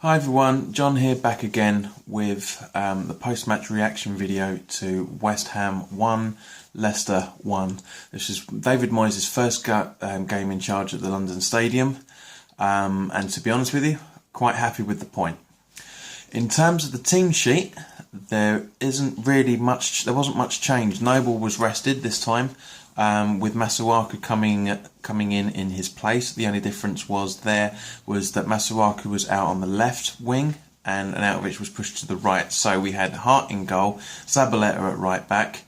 Hi everyone, John here back again with the post-match reaction video to West Ham 1, Leicester 1. This is David Moyes' first game in charge at the London Stadium, and to be honest with you, quite happy with the point. In terms of the team sheet, there wasn't much change. Noble was rested this time, with Masuaku coming in his place. The only difference was that Masuaku was out on the left wing and Arnautovic was pushed to the right. So we had Hart in goal, Zabaleta at right back,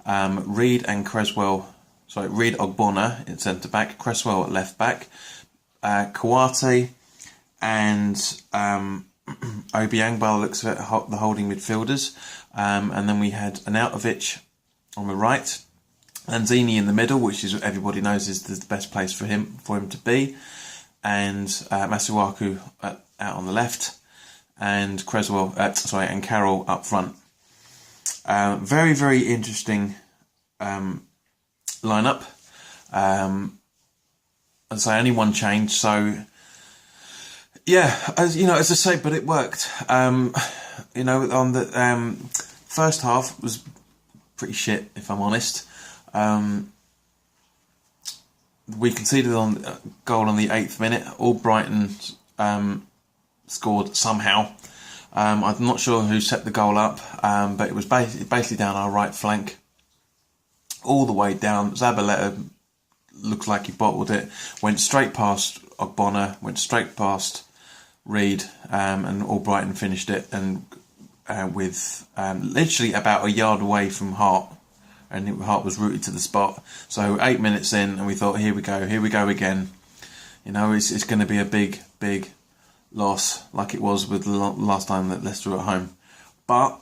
Reid Ogbonna at centre back, Cresswell at left back, Kouate and Obiang by the looks of it, the holding midfielders, and then we had Arnautovic on the right, Lanzini in the middle, which is everybody knows is the best place for him to be, and Masuaku out on the left, and and Carroll up front. Very, very interesting lineup. I'd say only one change, so yeah, as I say, but it worked. On the first half was pretty shit, if I'm honest. We conceded on goal on the 8th minute. All Brighton scored somehow. I'm not sure who set the goal up, but it was basically down our right flank, all the way down. Zabaleta looks like he bottled it. Went straight past Ogbonna, went straight past Reid, and all Brighton finished it, and with literally about a yard away from Hart. And Hart was rooted to the spot. So 8 minutes in, and we thought, here we go again. It's going to be a big, big loss, like it was with the last time that Leicester were at home. But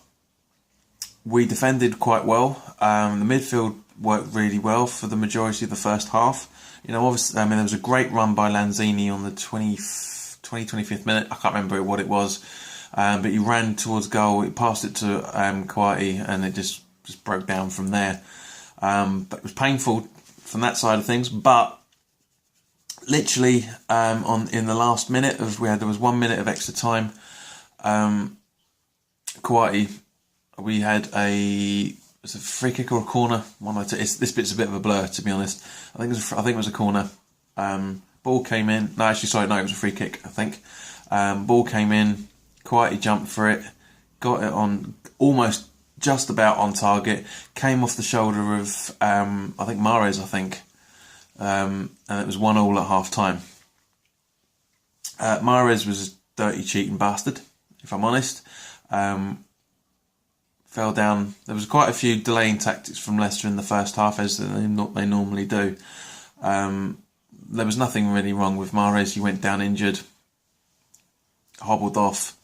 we defended quite well. The midfield worked really well for the majority of the first half. Obviously, there was a great run by Lanzini on the 25th minute. I can't remember what it was, but he ran towards goal. He passed it to Kouate, and it just broke down from there. But it was painful from that side of things. But literally, in the last minute there was 1 minute of extra time. Kouate, we had was it a free kick or a corner? This bit's a bit of a blur, to be honest. I think it was a corner. Ball came in. No, actually, sorry, no, it was a free kick. I think. Ball came in. Kouate jumped for it, got it on almost just about on target, came off the shoulder of I think Mahrez, and it was 1-1 at half time. Mahrez was a dirty cheating bastard, if I'm honest. Fell down. There was quite a few delaying tactics from Leicester in the first half, as they normally do. There was nothing really wrong with Mahrez. He went down injured, hobbled off,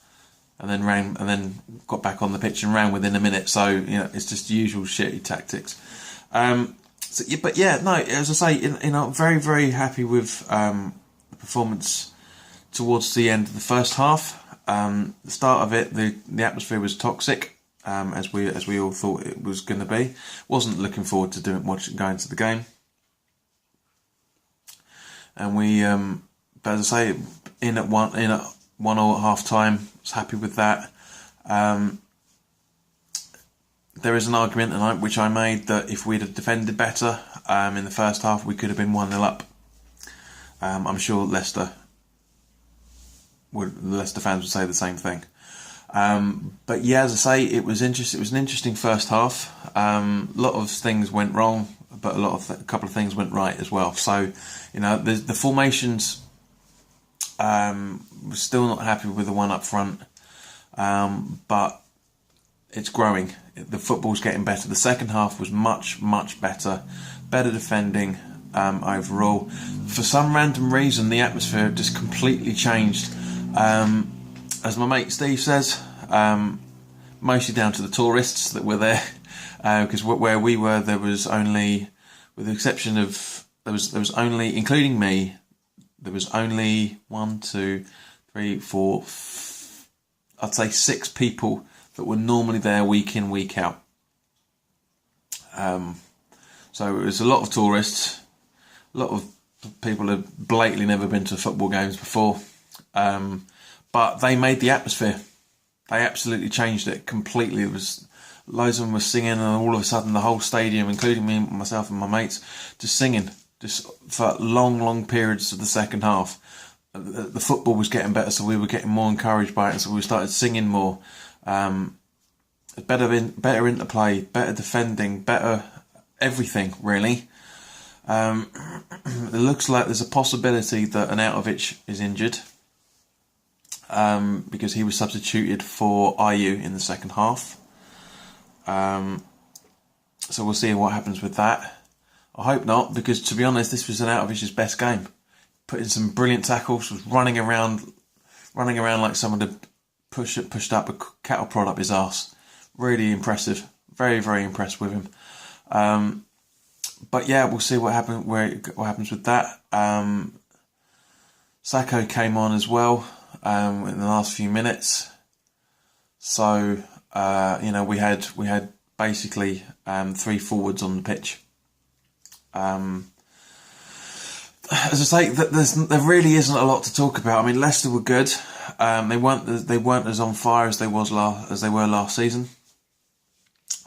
and then got back on the pitch and ran within a minute. So it's just the usual shitty tactics. As I say, very, very happy with the performance towards the end of the first half. The start of it, the atmosphere was toxic, as we all thought it was going to be. Wasn't looking forward to going to the game, and we, but as I say, in at 1-1 at half time. Was happy with that. There is an argument which I made that if we'd have defended better in the first half, we could have been 1-0 up. I'm sure Leicester fans would say the same thing. But yeah, as I say, it was interesting. It was an interesting first half. A lot of things went wrong, but a couple of things went right as well. So, the formations. We're still not happy with the one up front, but it's growing. The football's getting better. The second half was much, much better defending overall. For some random reason, the atmosphere just completely changed. As my mate Steve says, mostly down to the tourists that were there, because where we were, there was only, with the exception of there was only, including me. There was only 1, 2, 3, 4, I'd say 6 people that were normally there week in, week out. So it was a lot of tourists, a lot of people have blatantly never been to football games before. but they made the atmosphere. They absolutely changed it completely. It was loads of them were singing, and all of a sudden the whole stadium, including me, myself and my mates, just singing, just for long periods of the second half. The football was getting better, so we were getting more encouraged by it, and so we started singing more. Better interplay, better defending, better everything, really. It looks like there's a possibility that Arnautovic is injured, because he was substituted for Ayew in the second half. So we'll see what happens with that. I hope not, because to be honest, this was Arnautovic's best game. Put in some brilliant tackles, was running around like someone had pushed up a cattle prod up his arse. Really impressive. Very, very impressed with him. But yeah, we'll see what happens with that. Sacco came on as well in the last few minutes. So we had basically 3 forwards on the pitch. As I say, there really isn't a lot to talk about. I mean, Leicester were good. They weren't as on fire as they were last season.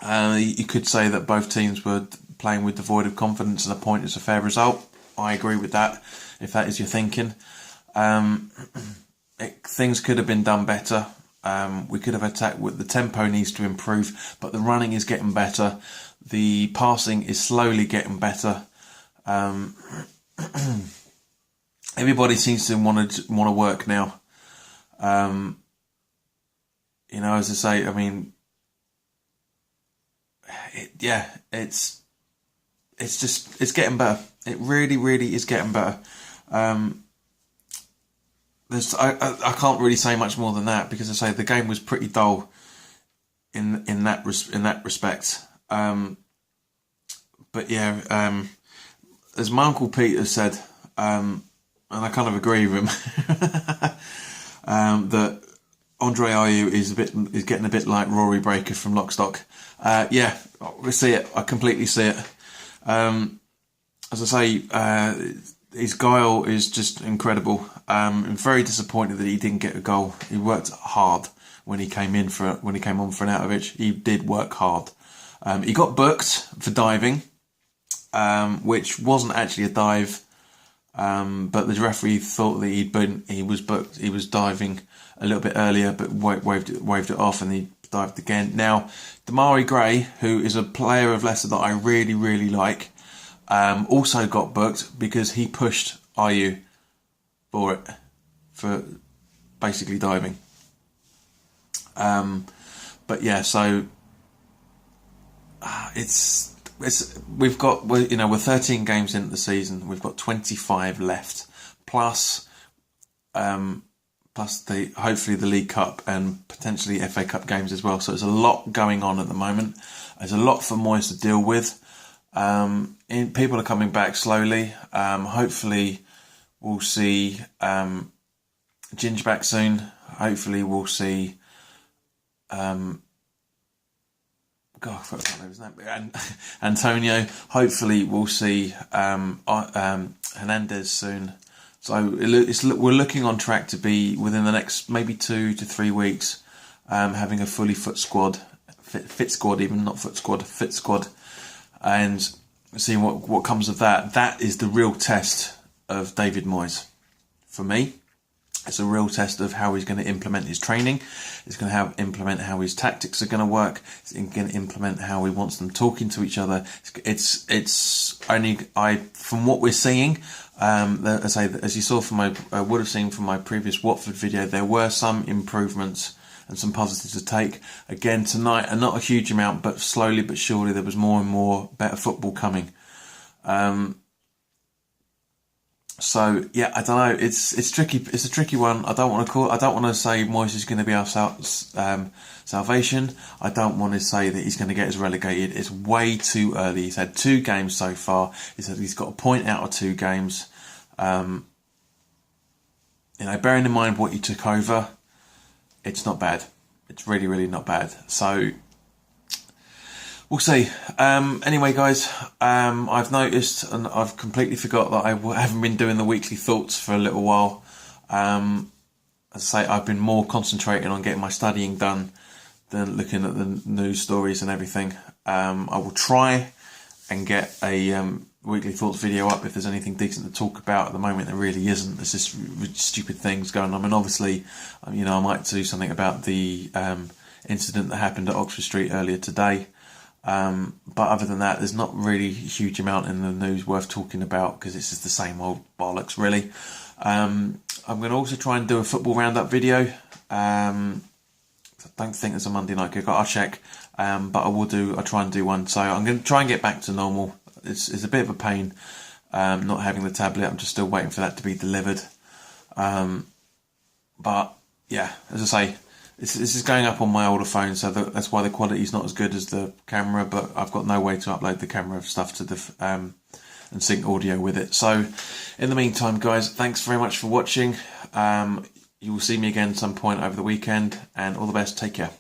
You could say that both teams were playing with devoid of confidence, and a point is a fair result. I agree with that, if that is your thinking. Things could have been done better. We could have attacked. The tempo needs to improve, but the running is getting better. The passing is slowly getting better. Everybody seems to want to work now. As I say, I mean, it's getting better. It really, really is getting better. I can't really say much more than that, because I say the game was pretty dull in that respect. But yeah, as my Uncle Peter said, and I kind of agree with him, that Andre Ayew is getting a bit like Rory Breaker from Lock Stock. Yeah, we see it. I completely see it. As I say, his guile is just incredible. I'm very disappointed that he didn't get a goal. He worked hard when he came on for Arnautovic. He did work hard. He got booked for diving, which wasn't actually a dive, but the referee thought that he was booked. He was diving a little bit earlier, but waved it off, and he dived again. Now, Damari Gray, who is a player of Leicester that I really, really like, also got booked because he pushed Ayew for basically diving. But yeah, so we're 13 games into the season. We've got 25 left, plus hopefully the League Cup and potentially FA Cup games as well. So there's a lot going on at the moment. There's a lot for Moyes to deal with. People are coming back slowly. Hopefully we'll see Ginge back soon. Hopefully we'll see God, I forgot his name. Antonio. Hopefully we'll see Hernandez soon. So we're looking on track to be within the next maybe 2 to 3 weeks, having a fully fit squad, and seeing what comes of that. That is the real test of David Moyes for me. It's a real test of how he's going to implement his training. It's going to implement how his tactics are going to work. It's going to implement how he wants them talking to each other. It's only from what we're seeing. As you saw would have seen from my previous Watford video, there were some improvements and some positives to take. Again tonight, and not a huge amount, but slowly but surely there was more and more better football coming. So yeah, I don't know. It's tricky. It's a tricky one. I don't want to say Moyes is going to be our salvation. I don't want to say that he's going to get us relegated. It's way too early. He's had 2 games so far. He's got a point out of 2 games. Bearing in mind what you took over, it's not bad. It's really, really not bad. So we'll see. Anyway, guys, I've noticed, and I've completely forgot that I haven't been doing the weekly thoughts for a little while. as I say, I've been more concentrating on getting my studying done than looking at the news stories and everything. I will try and get a weekly thoughts video up if there's anything decent to talk about. At the moment there really isn't. There's just stupid things going on, and obviously I might do something about the incident that happened at Oxford Street earlier today, but other than that there's not really a huge amount in the news worth talking about, because it's just the same old bollocks really. I'm going to also try and do a football roundup video. I don't think there's a Monday night kick. I'll check, but I'll try and do one. So I'm going to try and get back to normal. It's a bit of a pain not having the tablet. I'm just still waiting for that to be delivered. But yeah, as I say, this is going up on my older phone, so that's why the quality is not as good as the camera. But I've got no way to upload the camera stuff to the and sync audio with it. So in the meantime, guys, thanks very much for watching. You will see me again at some point over the weekend, and all the best. Take care.